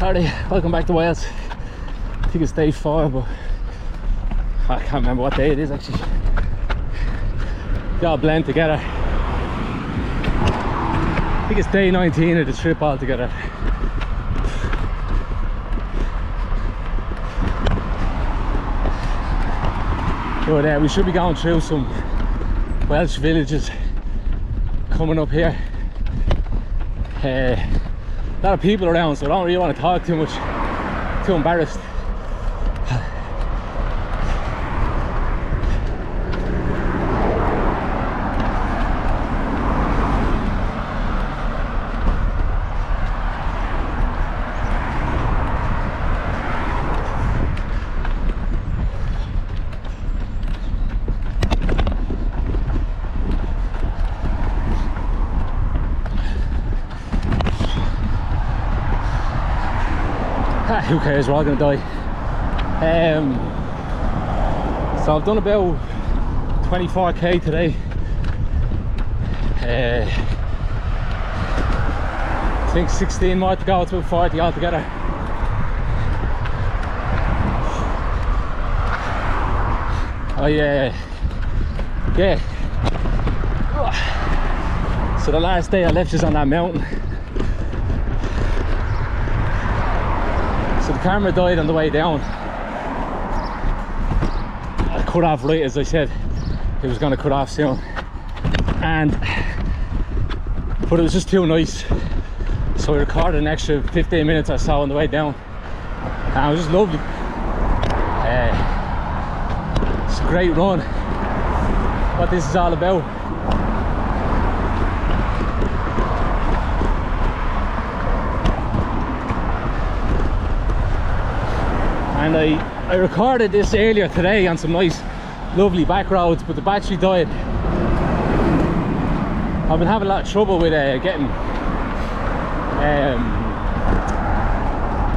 Alright, welcome back to Wales. I think it's day 4, but I can't remember what day it is actually. They all blend together. I think it's day 19 of the trip altogether. But we should be going through some Welsh villages coming up here. A lot of people around, so I don't really want to talk too much, too embarrassed. Who cares, we're all gonna die. So I've done about 24k today. I think 16 more to go, it's about 40 altogether. Yeah. So the last day I left is on that mountain. So the camera died on the way down. I cut off right as I said it was going to cut off soon, but it was just too nice, so I recorded an extra 15 minutes or so on the way down, and it was just lovely. It's a great run. What this is all about. And I recorded this earlier today on some nice lovely back roads, but the battery died. I've been having a lot of trouble with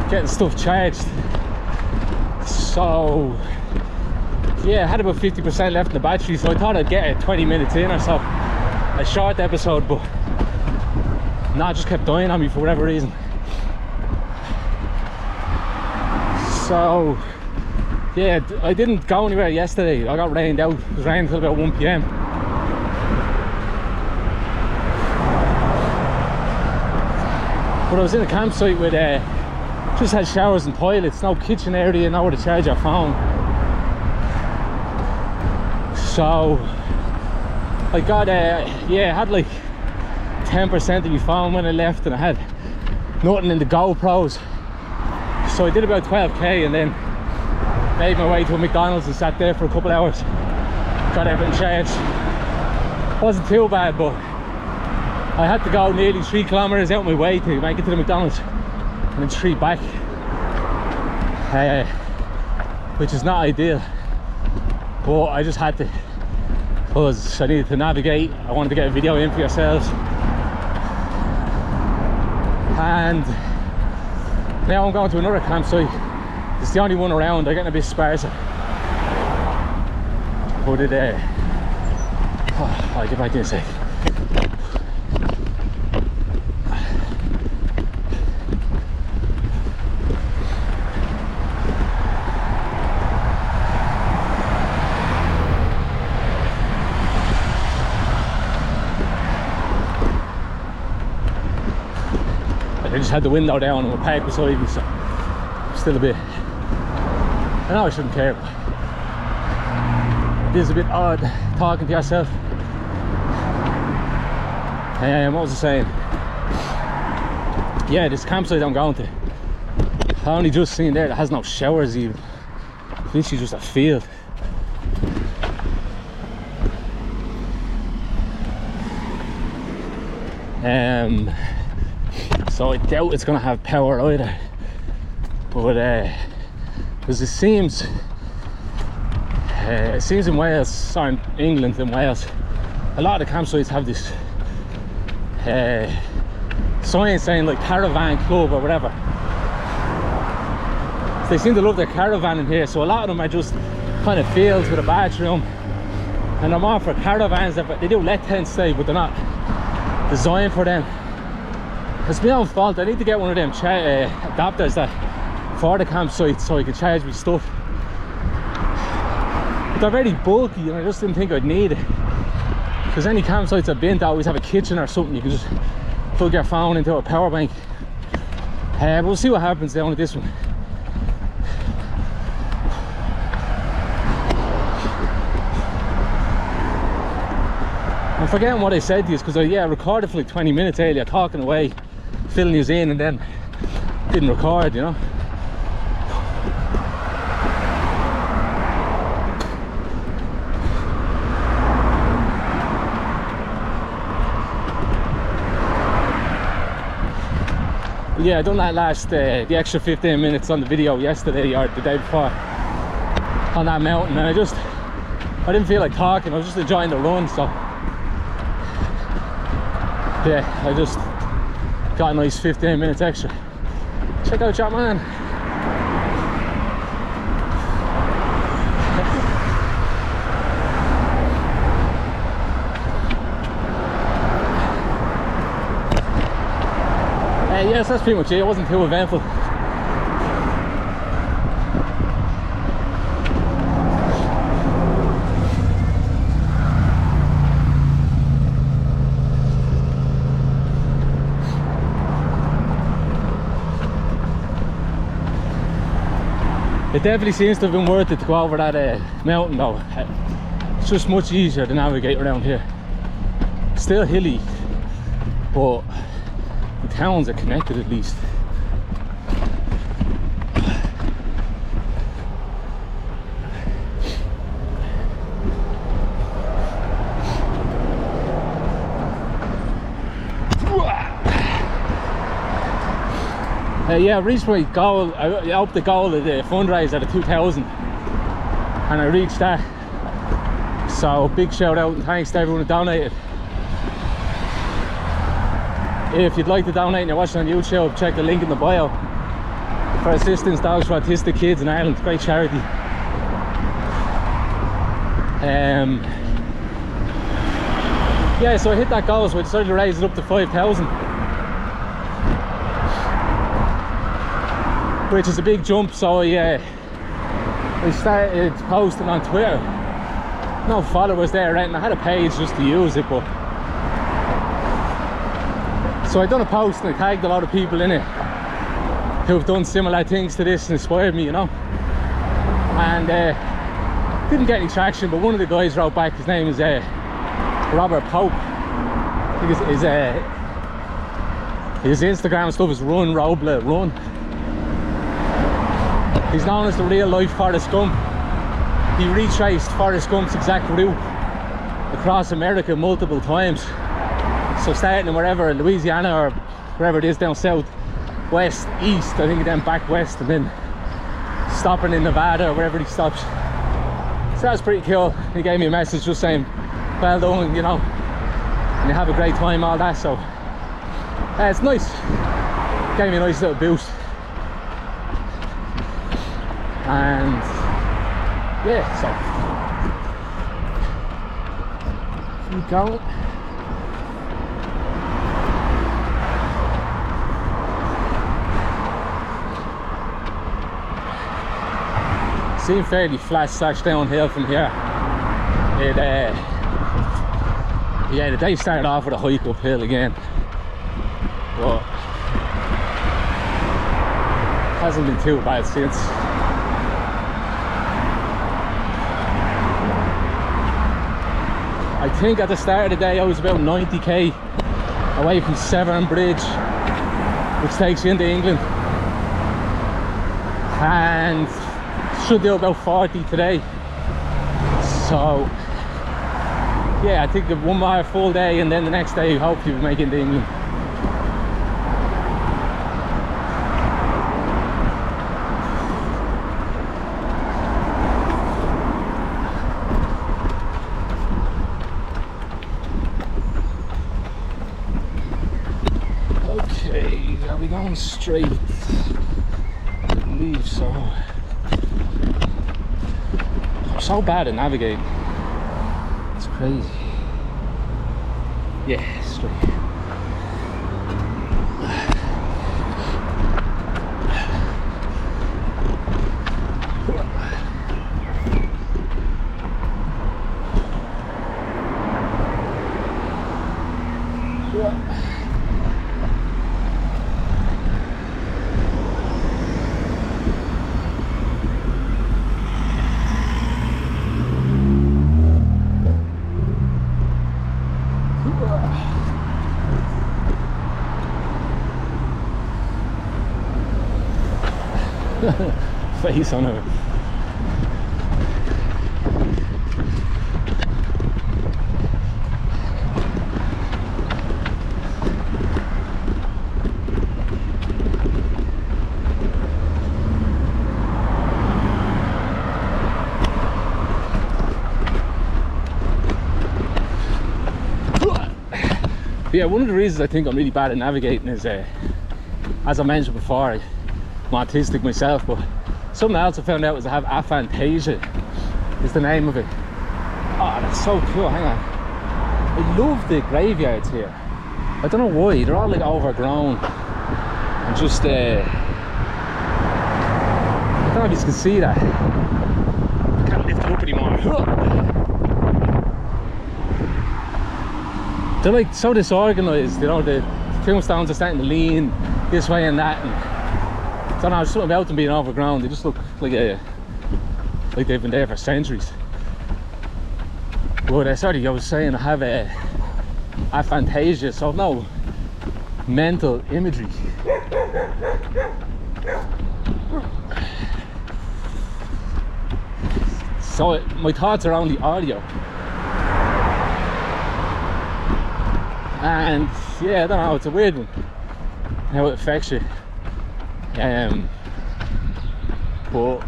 getting stuff charged. So yeah, I had about 50% left in the battery, so I thought I'd get it 20 minutes in or so. A short episode, but no, it just kept dying on me for whatever reason. So yeah, I didn't go anywhere yesterday. I got rained out. It was raining until about 1 p.m. But I was in a campsite with just had showers and toilets, no kitchen area, nowhere to charge your phone. So I got I had like 10% of my phone when I left, and I had nothing in the GoPros. So I did about 12k and then made my way to a McDonald's and sat there for a couple hours. Got everything charged. Wasn't too bad, but I had to go nearly 3 kilometers out of my way to make it to the McDonald's, and then 3 back, which is not ideal, but I just had to, because I needed to navigate. I wanted to get a video in for yourselves, and now I'm going to another campsite. It's the only one around. They're getting a bit sparser, but I'll get back in a sec. I just had the window down and we're parked beside me, so I'm still a bit, I know I shouldn't care, but it is a bit odd talking to yourself. What was I saying? Yeah, this campsite I'm going to, I only just seen there that has no showers even. It's literally just a field. So I doubt it's going to have power either, but because it seems in Wales, or in England and Wales, a lot of the campsites have this sign saying like Caravan Club or whatever. So they seem to love their caravan in here, so a lot of them are just kind of fields with a bathroom, and I'm all for caravans. They do let tents stay, but they're not designed for them. It's my own fault. I need to get one of them adapters that for the campsite so I can charge my stuff. But they're very bulky and I just didn't think I'd need it. Because any campsites I've been to always have a kitchen or something. You can just plug your phone into a power bank. But we'll see what happens down with this one. I'm forgetting what I said to you because I recorded for like 20 minutes earlier, talking away, filling you in, and then didn't record, you know. Yeah, I done that last, the extra 15 minutes on the video yesterday or the day before on that mountain, and I didn't feel like talking. I was just enjoying the run, so yeah, I just got a nice 15 minutes extra. Check out that man. Yes, that's pretty much it. It wasn't too eventful. It definitely seems to have been worth it to go over that mountain though. It's just much easier to navigate around here. Still hilly, but the towns are connected at least. Yeah, I reached my goal. I upped the goal of the fundraiser to 2,000 and I reached that. So big shout out and thanks to everyone who donated. If you'd like to donate and you're watching on YouTube, check the link in the bio for Assistance Dogs for Autistic Kids in Ireland. Great charity. Yeah, so I hit that goal, so I decided to raise it up to 5,000, which is a big jump. So I started posting on Twitter. No followers there, right? And I had a page just to use it, but so I done a post and I tagged a lot of people in it who've done similar things to this and inspired me, you know. And didn't get any traction, but one of the guys wrote back. His name is Robert Pope. I think his Instagram stuff is Run Robla Run. He's known as the real life Forrest Gump. He retraced Forrest Gump's exact route across America multiple times. So starting in wherever, Louisiana or wherever it is down south, west, east, I think, then back west, and then stopping in Nevada or wherever he stops. So that's pretty cool. He gave me a message just saying, well done, you know, and you have a great time, all that. So it's nice. Gave me a nice little boost. And yeah, so keep going. Seemed fairly flat slash downhill from here. Yeah, the day started off with a hike uphill again, but hasn't been too bad since. I think at the start of the day I was about 90k away from Severn Bridge, which takes you into England, and should do about 40 today. So yeah, I think one more full day and then the next day hopefully we'll make it into England. Okay, are we going straight? I believe so. I'm so bad at navigating. It's crazy. Yeah, straight. face on her. Yeah, one of the reasons I think I'm really bad at navigating is, as I mentioned before, I'm autistic myself, but something else I found out is I have aphantasia, is the name of it. Oh, that's so cool, hang on. I love the graveyards here. I don't know why, they're all like overgrown. And just, I don't know if you can see that. I can't lift it up anymore. They're like so disorganised, you know, the tombstones are starting to lean this way and that, and I don't know, there's something about them being overgrown. They just look like they've been there for centuries. But sorry, I was saying I have aphantasia, so no mental imagery. So my thoughts are on the audio. And yeah, I don't know, it's a weird one how it affects you. But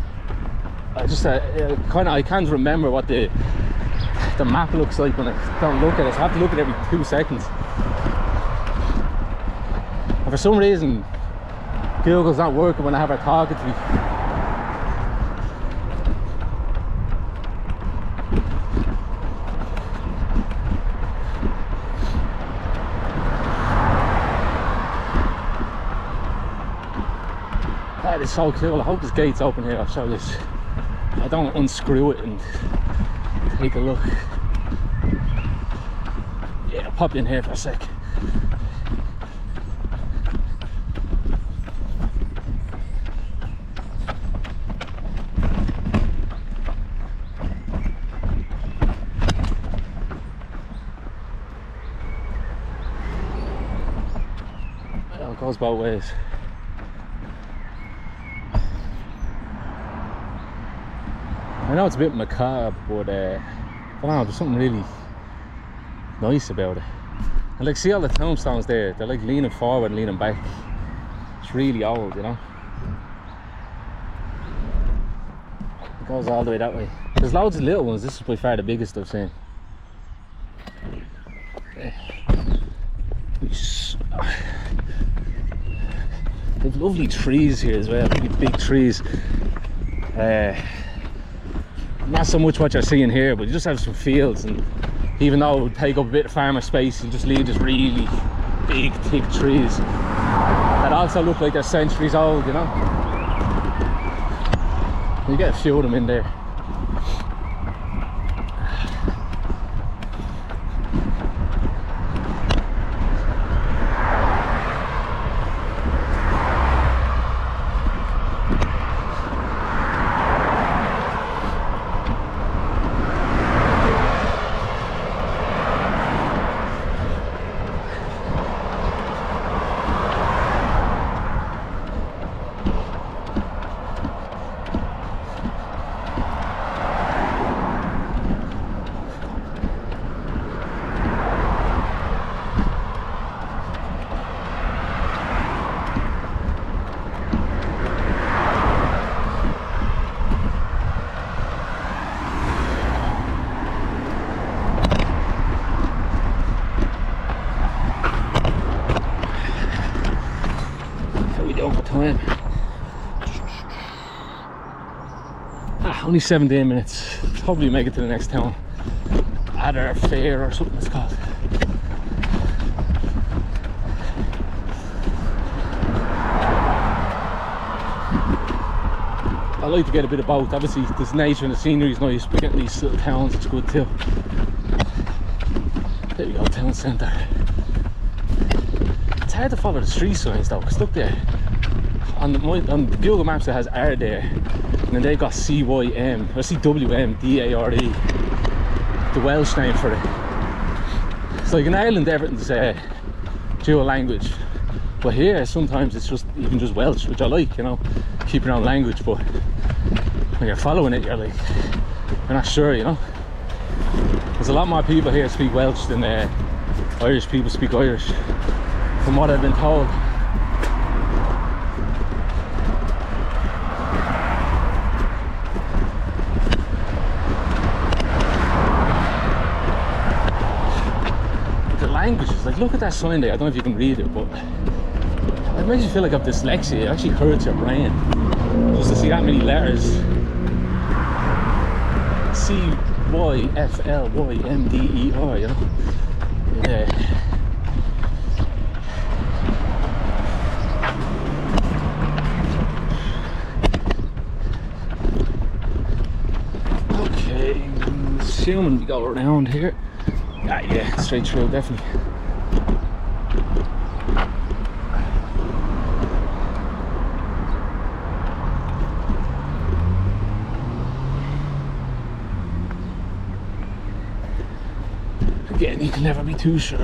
I just I can't remember what the map looks like when I don't look at it. So I have to look at it every 2 seconds. And for some reason Google's not working when I have her talking to me. That is so cool. I hope this gate's open here. I'll show this. I don't unscrew it and take a look. Yeah, I'll pop in here for a sec. Well, it goes both ways. I know it's a bit macabre, but I don't know, there's something really nice about it. And like, see all the tombstones there, they're like leaning forward and leaning back. It's really old, you know. It goes all the way that way. There's loads of little ones. This is by far the biggest I've seen. They've lovely trees here as well, really big trees. Not so much what you're seeing here, but you just have some fields, and even though it would take up a bit of farmer space, you just leave this really big thick trees that also look like they're centuries old, you know. You get a few of them in there. Time. Only 17 minutes. Probably make it to the next town. Aberdare Fair or something it's called. I like to get a bit of both. Obviously this nature and the scenery is nice, but getting these little towns, it's good too. There we go, town centre. It's hard to follow the street signs though, because look there. On Google Maps it has Aberdare, and then they've got CYM or CWMDARE, the Welsh name for it. It's like in Ireland everything's dual language, but here sometimes it's just even just Welsh, which I like, you know. keep your own language, but when you're following it, you're like, you're not sure, you know. There's a lot more people here speak Welsh than Irish people speak Irish, from what I've been told. The languages, like, look at that sign there. I don't know if you can read it, but it makes you feel like I've dyslexia. It actually hurts your brain just to see that many letters. CYFLYMDER, you know. Yeah. Okay, assuming we go around here. Yeah, straight through, definitely. Again, you can never be too sure.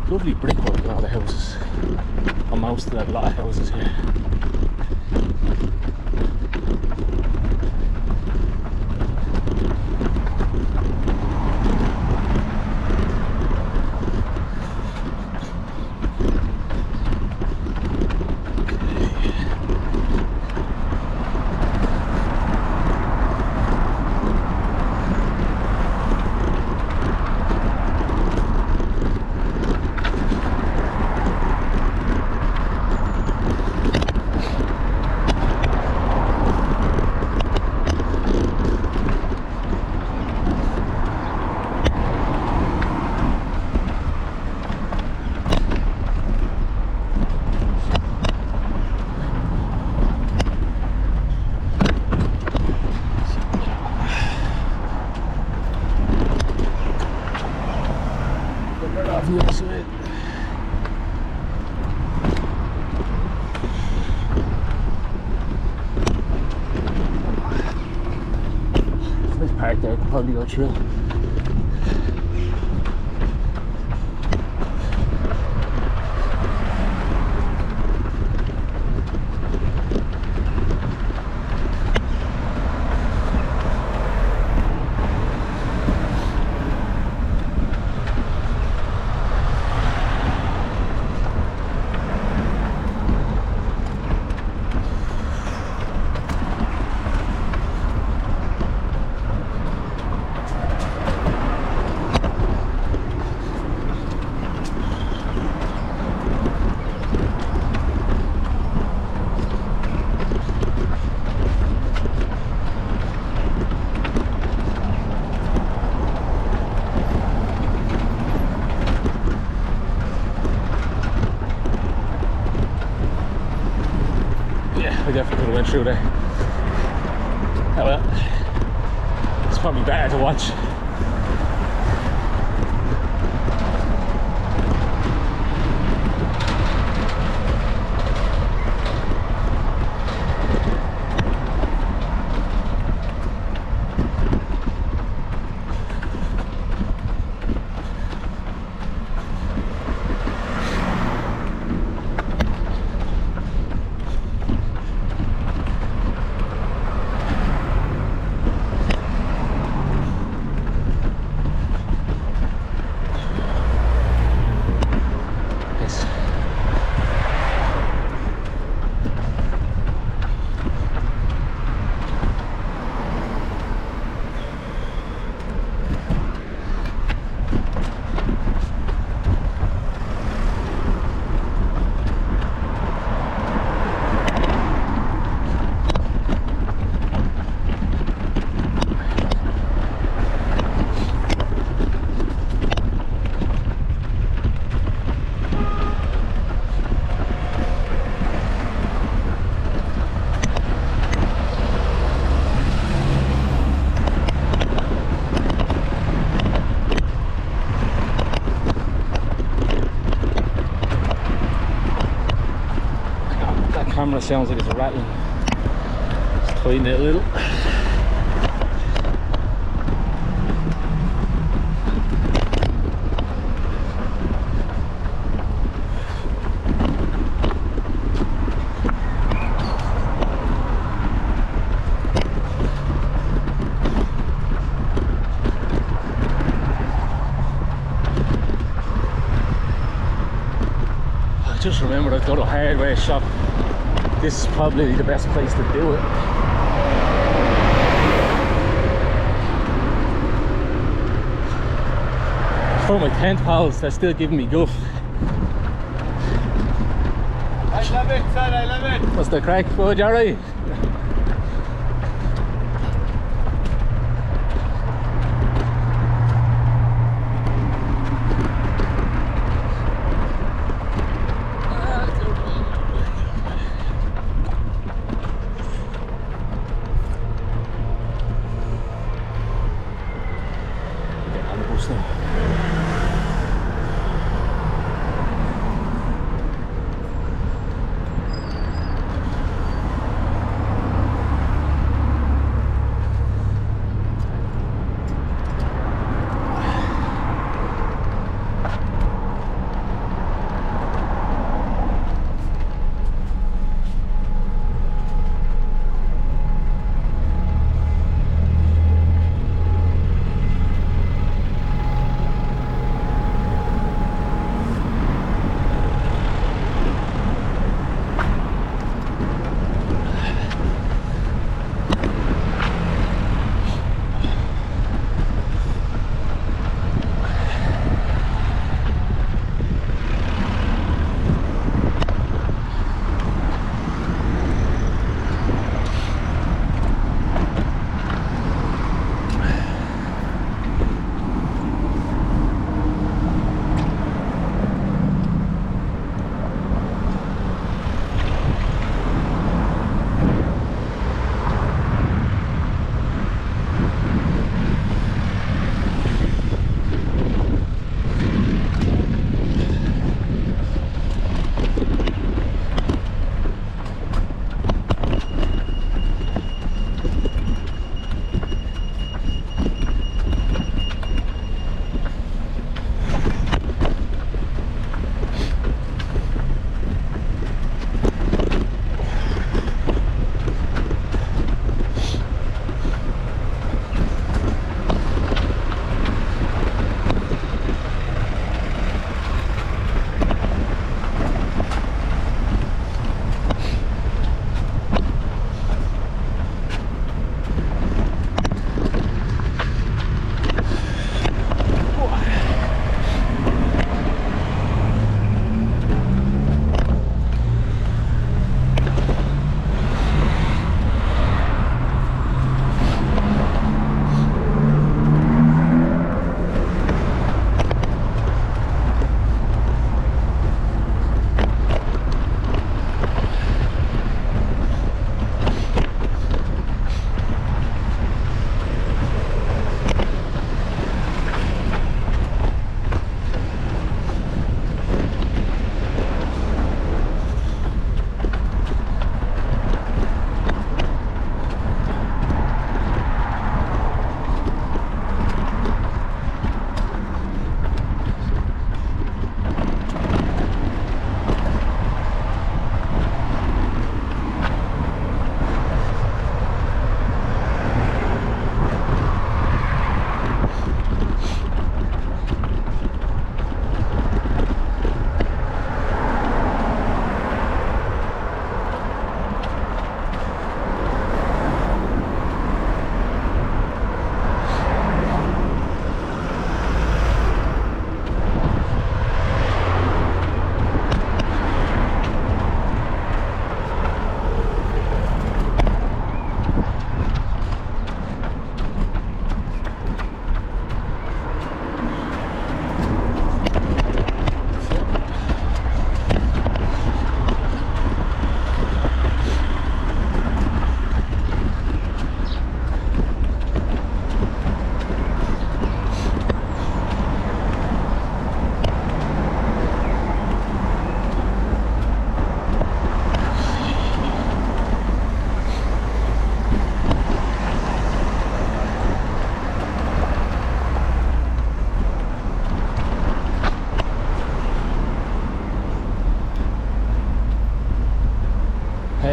Lovely brickwork in all the houses, or most of them, a lot of houses here. Park there, could probably go through. I definitely could have went through there. Oh well, it's probably better to watch. Camera sounds like it's rattling. Just tighten it a little. I just remembered I've got a hardware shop. This is probably the best place to do it. For my tent pals, they're still giving me guff. I love it, son, I love it. What's the crack, bud? You alright?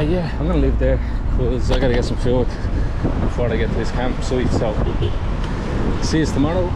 Yeah, I'm gonna leave there because I gotta get some food before I get to this campsite. So see you tomorrow.